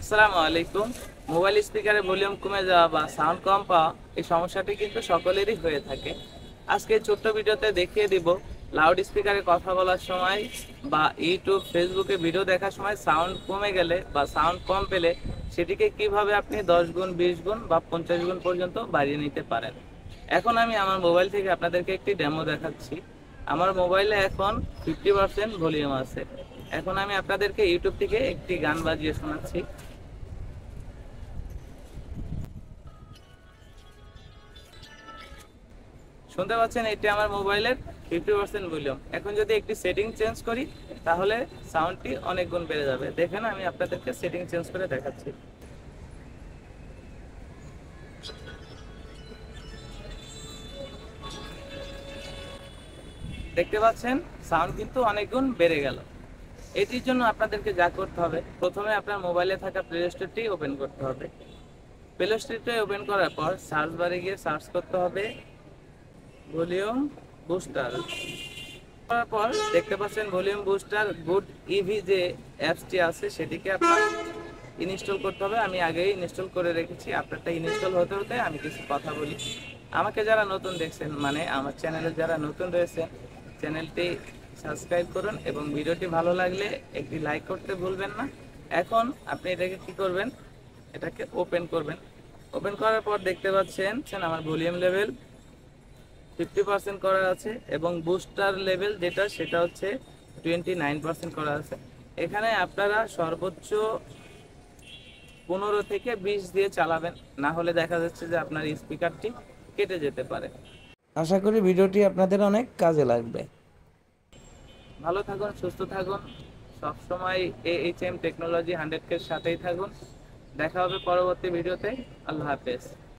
আসসালামু আলাইকুম। মোবাইল স্পিকারের ভলিউম কমে যাওয়া বা সাউন্ড কম পাওয়া এই সমস্যাটি কিন্তু সকলেরই হয়ে থাকে। আজকে এই ছোট্ট ভিডিওতে দেখিয়ে দিব লাউড স্পিকারে কথা বলার সময় বা ইউটিউব ফেসবুকে ভিডিও দেখার সময় সাউন্ড কমে গেলে বা সাউন্ড কম পেলে সেটিকে কিভাবে আপনি 10 গুণ 20 গুণ বা 50 গুণ পর্যন্ত বাড়িয়ে নিতে পারেন। এখন আমি আমার মোবাইল থেকে আপনাদেরকে একটি ডেমো দেখাচ্ছি। আমার মোবাইলে এখন 50% ভলিউম আছে। এখন আমি আপনাদেরকে ইউটিউব থেকে একটি গান বাজিয়ে শোনাচ্ছি। শুনতে পাচ্ছেন এটি আমার মোবাইলের 50% ভলিউম। এখন যদি একটি সেটিং চেঞ্জ করি তাহলে সাউন্ডটি অনেক গুণ বেড়ে যাবে। দেখেন আমি আপনাদেরকে সেটিং চেঞ্জ করে দেখাচ্ছি। দেখতে পাচ্ছেন সাউন্ড কিন্তু অনেক গুণ বেড়ে গেল। এটির জন্য আপনাদেরকে যা করতে হবে, প্রথমে আপনার মোবাইলে থাকা প্লে স্টোরটি ওপেন করতে হবে। প্লে স্টোরটি ওপেন করার পর সার্চ বারে গিয়ে সার্চ করতে হবে ভলিউম বুস্টার। করার পর দেখতে পাচ্ছেন ভলিউম বুস্টার গুড ইভি যে অ্যাপসটি আছে সেটিকে আপনার ইনস্টল করতে হবে। আমি আগেই ইনস্টল করে রেখেছি, আপনারটা ইনস্টল হতে হতে আমি কিছু কথা বলি। আমাকে যারা নতুন দেখছেন, মানে আমার চ্যানেলে যারা নতুন রয়েছেন, চ্যানেলটি সাবস্ক্রাইব করুন এবং ভিডিওটি ভালো লাগলে একটি লাইক করতে ভুলবেন না। এখন আপনি এটাকে কি করবেন, এটাকে ওপেন করবেন। ওপেন করার পর দেখতে পাচ্ছেন আমার ভলিউম লেভেল 50% করা আছে এবং বুস্টার লেভেল যেটা সেটা হচ্ছে 29% করা আছে। এখানে আপনারা সর্বোচ্চ 15 থেকে 20 দিয়ে চালাবেন, না হলে দেখা যাচ্ছে যে আপনার স্পিকারটি কেটে যেতে পারে। আশা করি ভিডিওটি আপনাদের অনেক কাজে লাগবে। ভালো থাকুন, সুস্থ থাকুন, সবসময় AHM টেকনোলজি 100 এর সাথেই থাকুন। দেখা হবে পরবর্তী ভিডিওতে। আল্লাহ হাফেজ।